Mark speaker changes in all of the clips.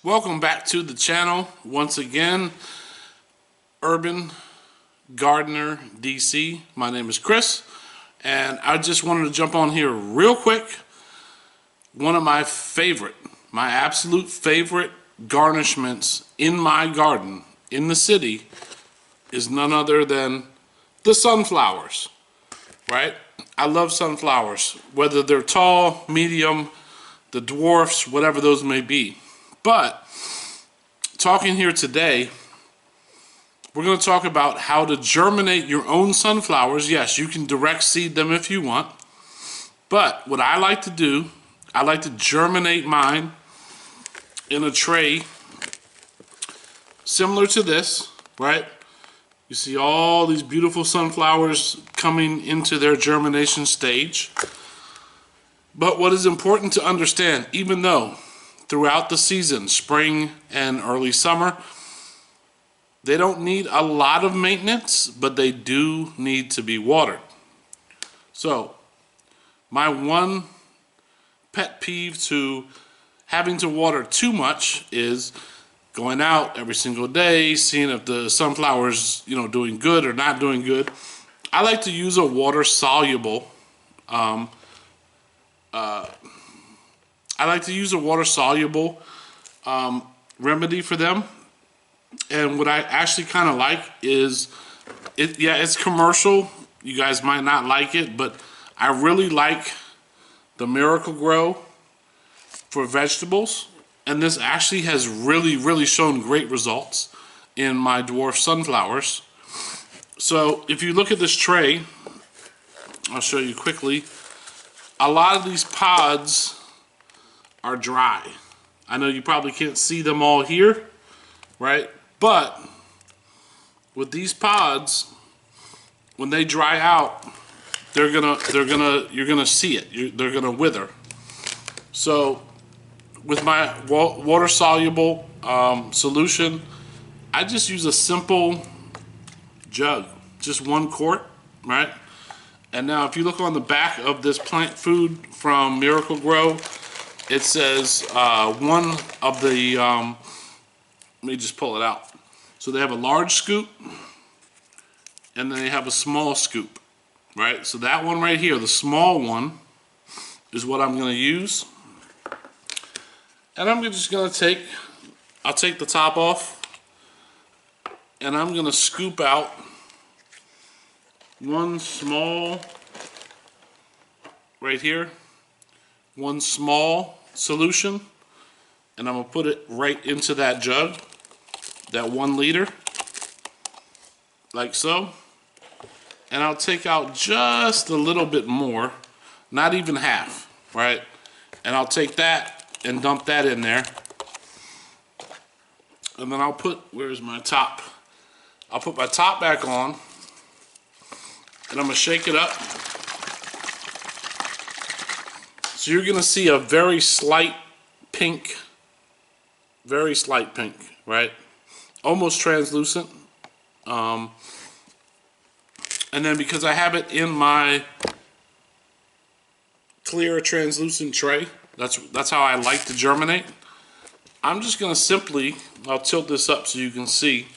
Speaker 1: Welcome back to the channel once again. Urban Gardener DC. My name is Chris, and I just wanted to jump on here real quick. One of my absolute favorite garnishments in my garden in the city is none other than the sunflowers, right? I love sunflowers, whether they're tall, medium, the dwarfs, whatever those may be. But talking here today, we're going to talk about how to germinate your own sunflowers. Yes, you can direct seed them if you want. But what I like to do, I like to germinate mine in a tray similar to this, right? You see all these beautiful sunflowers coming into their germination stage. But what is important to understand, even though throughout the season, spring and early summer, they don't need a lot of maintenance, but they do need to be watered. So my one pet peeve to having to water too much is going out every single day, seeing if the sunflower's doing good or not doing good. I like to use a water soluble remedy for them. And what I actually kind of like is, it's commercial. You guys might not like it, but I really like the Miracle Grow for vegetables. And this actually has really shown great results in my dwarf sunflowers. So if you look at this tray, I'll show you quickly. A lot of these pods are dry. I know you probably can't see them all here, right? But with these pods, when they dry out, you're gonna see it. They're gonna wither. So with my water soluble solution, I just use a simple jug, just 1 quart, right? And now if you look on the back of this plant food from Miracle Grow, it says one of the, let me just pull it out. So they have a large scoop, and then they have a small scoop, right? So that one right here, the small one, is what I'm gonna use. And I'm just gonna I'll take the top off, and I'm gonna scoop out one small, right here, one small solution, and I'm gonna put it right into that jug, that 1 liter, like so. And I'll take out just a little bit more, not even half, right? And I'll take that and dump that in there. And then I'll put, where's my top? I'll put my top back on, and I'm gonna shake it up. So you're gonna see a very slight pink, right? Almost translucent. And then because I have it in my clear translucent tray, that's how I like to germinate. I'm just gonna simply, I'll tilt this up so you can see.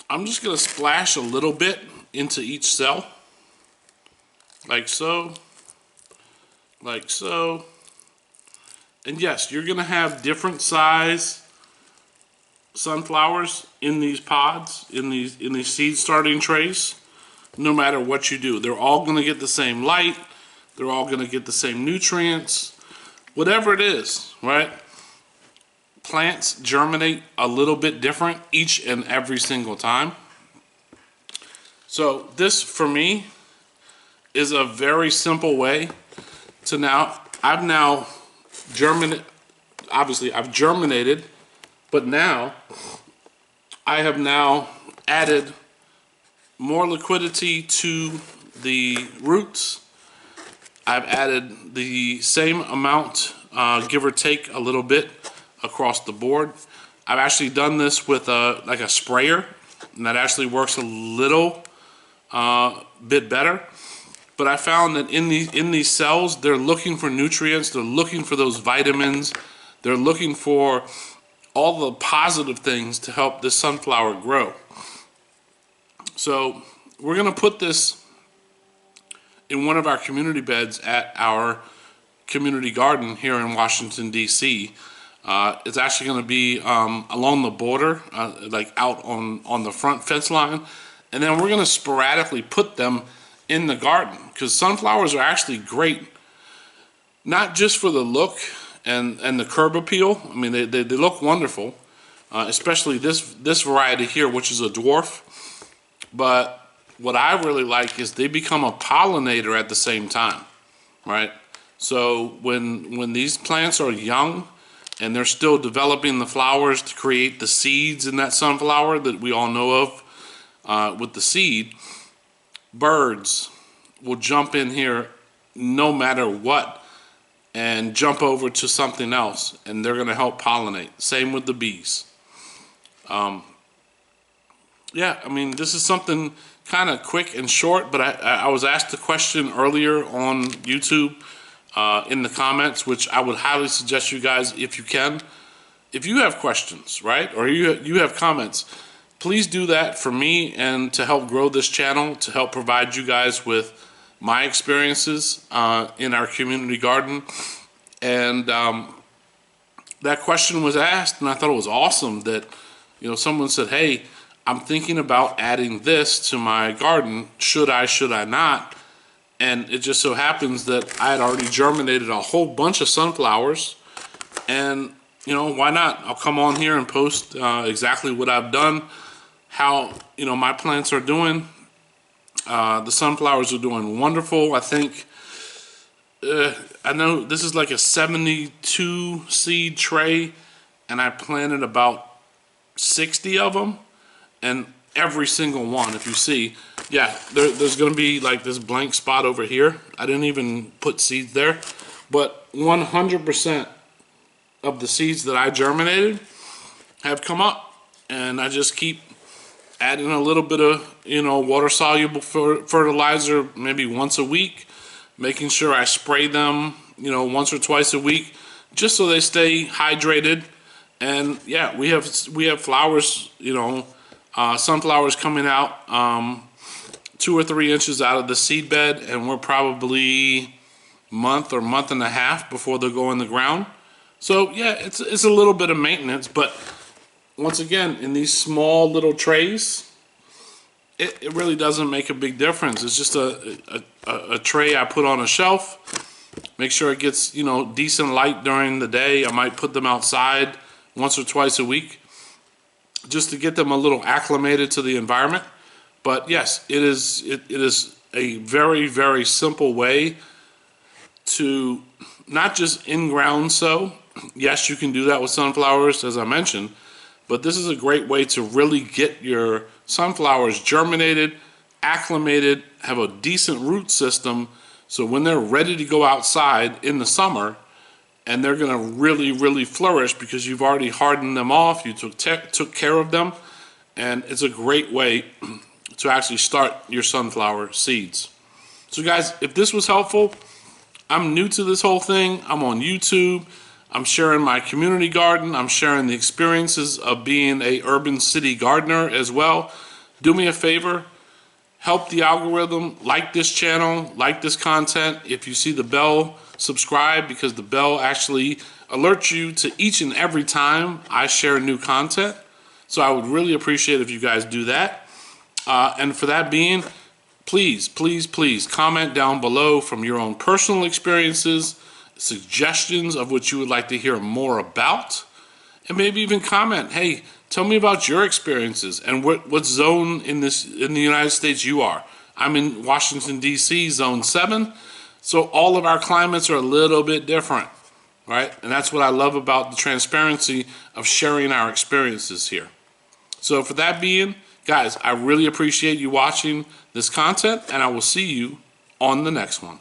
Speaker 1: I'm just gonna splash a little bit into each cell, like so, like so. And yes, you're gonna have different size sunflowers in these pods, in these seed starting trays, no matter what you do. They're all gonna get the same light, they're all gonna get the same nutrients, whatever it is, right? Plants germinate a little bit different each and every single time. So this, for me, is a very simple way to I've now germinated, obviously I've germinated, but now I have now added more liquidity to the roots. I've added the same amount, give or take a little bit, across the board. I've actually done this with like a sprayer, and that actually works a little bit better. But I found that in these cells, they're looking for nutrients, they're looking for those vitamins, They're looking for all the positive things to help this sunflower grow. So we're going to put this in one of our community beds at our community garden here in Washington, D.C. It's actually going to be along the border, like out on the front fence line. And then we're going to sporadically put them in the garden, because sunflowers are actually great, not just for the look and the curb appeal. I mean, they look wonderful, especially this variety here, which is a dwarf. But what I really like is they become a pollinator at the same time, right? So when these plants are young and they're still developing the flowers to create the seeds in that sunflower that we all know of, with the seed, birds will jump in here no matter what and jump over to something else, and they're going to help pollinate. Same with the bees. Yeah, I mean, this is something kind of quick and short, but I was asked a question earlier on YouTube in the comments, which I would highly suggest you guys, if you can, if you have questions, right, or you have comments, please do that for me and to help grow this channel, to help provide you guys with my experiences in our community garden. And that question was asked, and I thought it was awesome that, you know, someone said, hey, I'm thinking about adding this to my garden. Should I not? And it just so happens that I had already germinated a whole bunch of sunflowers, and you know, why not? I'll come on here and post exactly what I've done, how, you know, my plants are doing. The sunflowers are doing wonderful. I think I know this is like a 72 seed tray, and I planted about 60 of them, and every single one, if you see, yeah, there's going to be like this blank spot over here. I didn't even put seeds there, but 100% of the seeds that I germinated have come up, and I just keep adding a little bit of, you know, water soluble fertilizer maybe once a week, making sure I spray them, you know, once or twice a week, just so they stay hydrated. And yeah, we have flowers, you know, sunflowers coming out 2 or 3 inches out of the seed bed, and we're probably month or month and a half before they'll go in the ground. So yeah, it's a little bit of maintenance, but once again, in these small little trays, it really doesn't make a big difference. It's just a tray I put on a shelf, make sure it gets, you know, decent light during the day. I might put them outside once or twice a week just to get them a little acclimated to the environment. But yes, it is a very, very simple way to not just in-ground sow. Yes, you can do that with sunflowers, as I mentioned, but this is a great way to really get your sunflowers germinated, acclimated, have a decent root system, so when they're ready to go outside in the summer, and they're going to really, really flourish because you've already hardened them off, you took care of them, and it's a great way to actually start your sunflower seeds. So guys, if this was helpful, I'm new to this whole thing. I'm on YouTube. I'm sharing my community garden. I'm sharing the experiences of being a urban city gardener as well. Do me a favor, help the algorithm, like this channel, like this content. If you see the bell, subscribe, because the bell actually alerts you to each and every time I share new content. So I would really appreciate if you guys do that. And for that being, please, please, please comment down below from your own personal experiences, suggestions of what you would like to hear more about, and maybe even comment, hey, tell me about your experiences and what zone in the United States you are. I'm in Washington, D.C., zone 7, so all of our climates are a little bit different, right? And that's what I love about the transparency of sharing our experiences here. So for that being, guys, I really appreciate you watching this content, and I will see you on the next one.